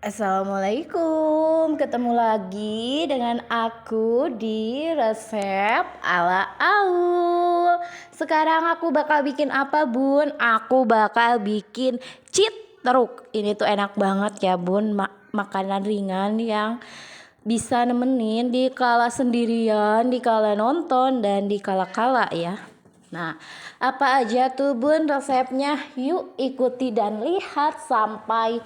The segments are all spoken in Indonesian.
Assalamualaikum, ketemu lagi dengan aku di resep ala Aul. Sekarang aku bakal bikin apa bun? Aku bakal bikin citruk. Ini tuh enak banget ya bun, makanan ringan yang bisa nemenin di kala sendirian, di kala nonton, dan di kala-kala ya. Nah, apa aja tuh bun resepnya? Yuk ikuti dan lihat sampai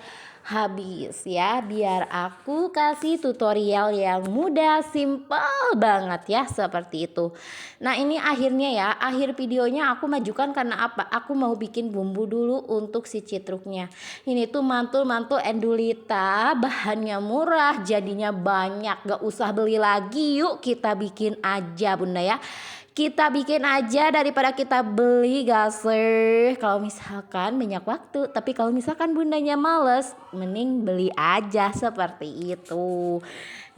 habis ya, biar aku kasih tutorial yang mudah, simple banget ya, seperti itu. Nah ini akhirnya ya, akhir videonya aku majukan karena apa? Aku mau bikin bumbu dulu untuk si citruknya. Ini tuh mantul-mantul endulita, bahannya murah, jadinya banyak, gak usah beli lagi. Yuk kita bikin aja bunda ya. Kita bikin aja daripada kita beli gaser. Kalau misalkan banyak waktu, tapi kalau misalkan bundanya males, mending beli aja seperti itu.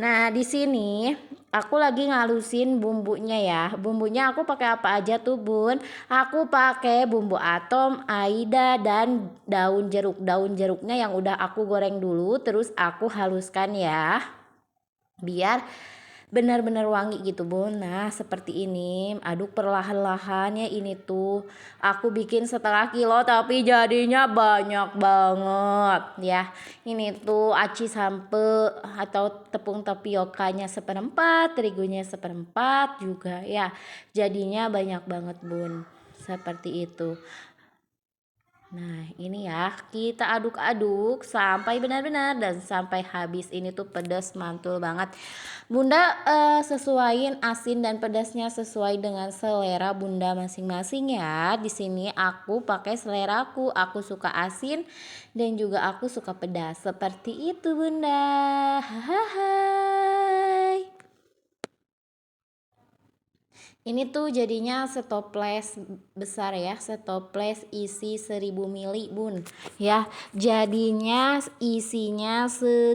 Nah, di sini aku lagi ngalusin bumbunya ya. Bumbunya aku pakai apa aja tuh, Bun? Aku pakai bumbu atom, aida dan daun jeruk. Daun jeruknya yang udah aku goreng dulu, terus aku haluskan ya. Biar benar-benar wangi gitu bun. Nah seperti ini, aduk perlahan-lahan ya. Ini tuh aku bikin setengah kilo tapi jadinya banyak banget ya. Ini tuh aci sampe atau tepung tapiokanya seperempat, terigunya seperempat juga ya, jadinya banyak banget bun, seperti itu. Nah ini ya, kita aduk-aduk sampai benar-benar dan sampai habis. Ini tuh pedas mantul banget. Bunda sesuaiin asin dan pedasnya sesuai dengan selera bunda masing-masing ya. Di sini aku pakai seleraku, aku suka asin dan juga aku suka pedas. Seperti itu bunda. Hai. Ini tuh jadinya setoples besar ya, setoples isi 1000 mili bun ya, jadinya isinya 1000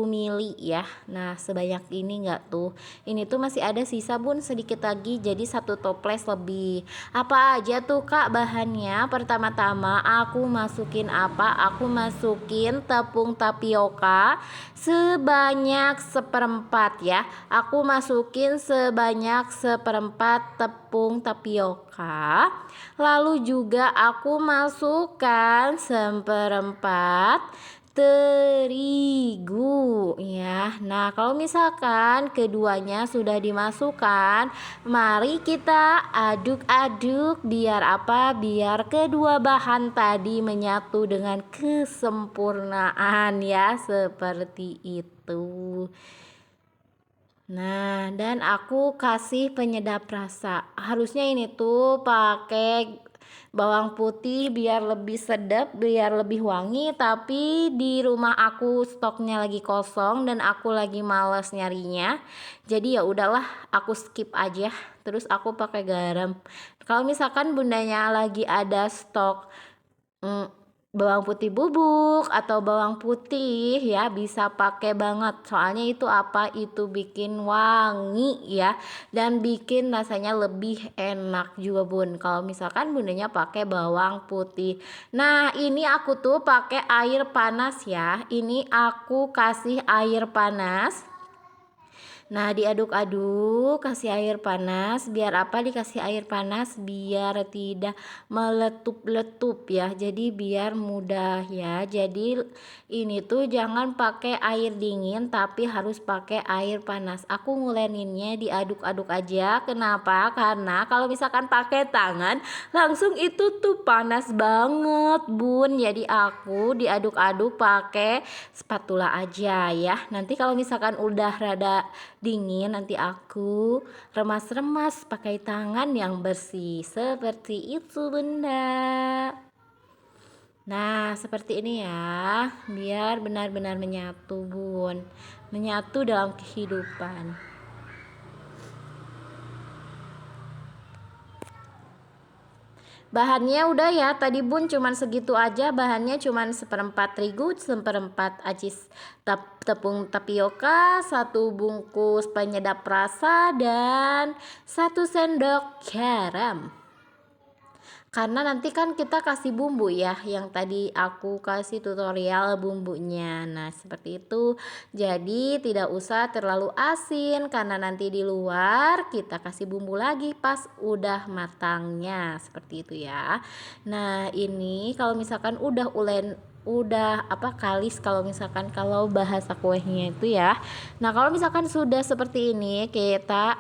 mili ya. Nah sebanyak ini enggak tuh, ini tuh masih ada sisa bun sedikit lagi, jadi satu toples lebih. Apa aja tuh kak bahannya? Pertama-tama aku masukin apa? Aku masukin tepung tapioka sebanyak seperempat ya. Aku masukin sebanyak seperempat tepung tapioka. Lalu juga aku masukkan seperempat terigu ya. Nah kalau misalkan keduanya sudah dimasukkan, mari kita aduk-aduk biar apa? Biar kedua bahan tadi menyatu dengan kesempurnaan ya, seperti itu. Nah dan aku kasih penyedap rasa. Harusnya ini tuh pakai bawang putih biar lebih sedap, biar lebih wangi, tapi di rumah aku stoknya lagi kosong dan aku lagi males nyarinya, jadi ya udahlah aku skip aja. Terus aku pakai garam. Kalau misalkan bundanya lagi ada stok bawang putih bubuk atau bawang putih ya, bisa pakai banget, soalnya itu apa, itu bikin wangi ya dan bikin rasanya lebih enak juga bun kalau misalkan bundanya pakai bawang putih. Nah ini aku tuh pakai air panas ya, ini aku kasih air panas. Nah diaduk-aduk, kasih air panas. Biar apa dikasih air panas? Biar tidak meletup-letup ya, jadi biar mudah ya. Jadi ini tuh jangan pakai air dingin tapi harus pakai air panas. Aku nguleninnya diaduk-aduk aja. Kenapa? Karena kalau misalkan pakai tangan langsung itu tuh panas banget bun, jadi aku diaduk-aduk pakai spatula aja ya. Nanti kalau misalkan udah rada dingin, nanti aku remas-remas pakai tangan yang bersih, seperti itu bunda. Nah seperti ini ya, biar benar-benar menyatu bun, menyatu dalam kehidupan. Bahannya udah ya tadi bun, cuman segitu aja. Bahannya cuman seperempat terigu, seperempat acis tepung tapioka, 1 bungkus penyedap rasa dan 1 sendok garam. Karena nanti kan kita kasih bumbu ya, yang tadi aku kasih tutorial bumbunya. Nah, seperti itu. Jadi tidak usah terlalu asin karena nanti di luar kita kasih bumbu lagi pas udah matangnya. Seperti itu ya. Nah, ini kalau misalkan udah kalis, kalau misalkan kalau bahasa kuehnya itu ya. Nah, kalau misalkan sudah seperti ini kita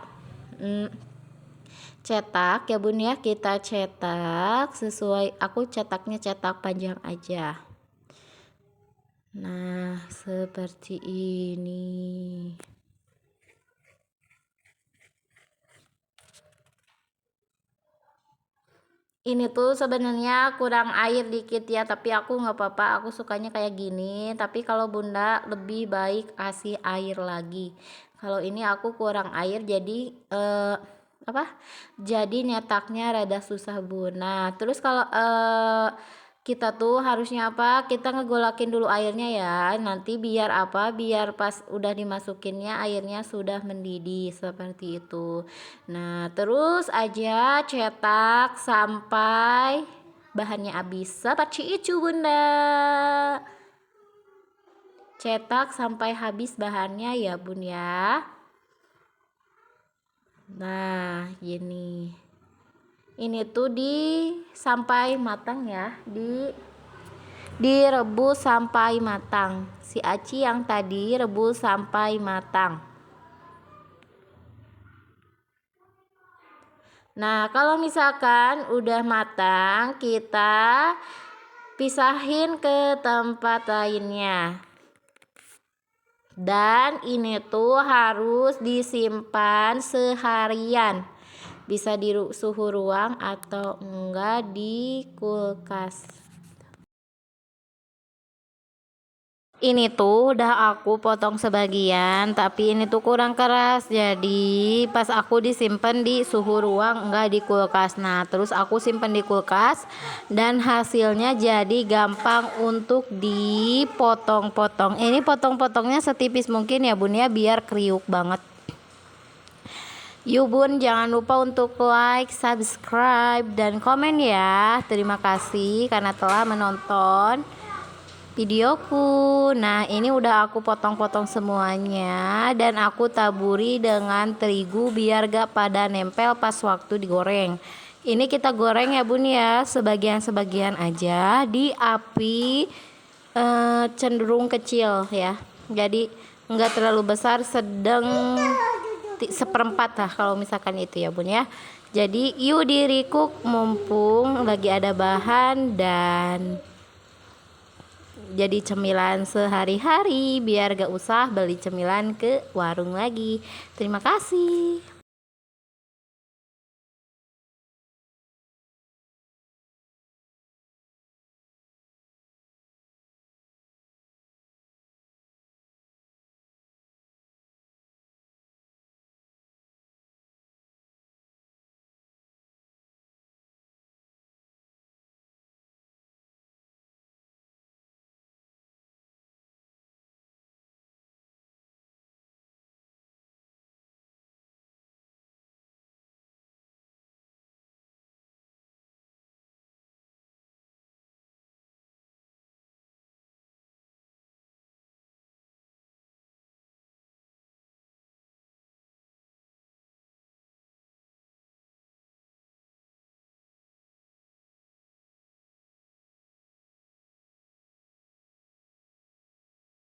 cetak ya bun ya, kita cetak sesuai, aku cetaknya cetak panjang aja. Nah, seperti ini. Ini tuh sebenarnya kurang air dikit ya, tapi aku nggak apa-apa, aku sukanya kayak gini. Tapi kalau bunda lebih baik kasih air lagi. Kalau ini aku kurang air, jadi jadi nyetaknya rada susah bun. Nah, terus kalau kita tuh harusnya kita ngegolakin dulu airnya ya, nanti biar biar pas udah dimasukinnya airnya sudah mendidih seperti itu. Nah, terus aja cetak sampai bahannya habis seperti itu bunda. Cetak sampai habis bahannya ya bun ya. Nah, gini. Ini tuh sampai matang ya, direbus sampai matang. Si aci yang tadi rebus sampai matang. Nah, kalau misalkan udah matang, kita pisahin ke tempat lainnya. Dan ini tuh harus disimpan seharian. Bisa di suhu ruang atau enggak di kulkas. Ini tuh udah aku potong sebagian, tapi ini tuh kurang keras, jadi pas aku disimpan di suhu ruang enggak di kulkas. Nah, terus aku simpan di kulkas dan hasilnya jadi gampang untuk dipotong-potong. Ini potong-potongnya setipis mungkin ya bun ya, biar kriuk banget. Yuk bun, jangan lupa untuk like, subscribe, dan komen ya. Terima kasih karena telah menonton videoku. Nah, ini udah aku potong-potong semuanya dan aku taburi dengan terigu biar gak pada nempel pas waktu digoreng. Ini kita goreng ya bun ya, sebagian-sebagian aja di api cenderung kecil ya. Jadi enggak terlalu besar, sedang seperempat lah kalau misalkan itu ya bun ya. Jadi yuk dirikuk mumpung lagi ada bahan dan jadi cemilan sehari-hari biar gak usah beli cemilan ke warung lagi. Terima kasih.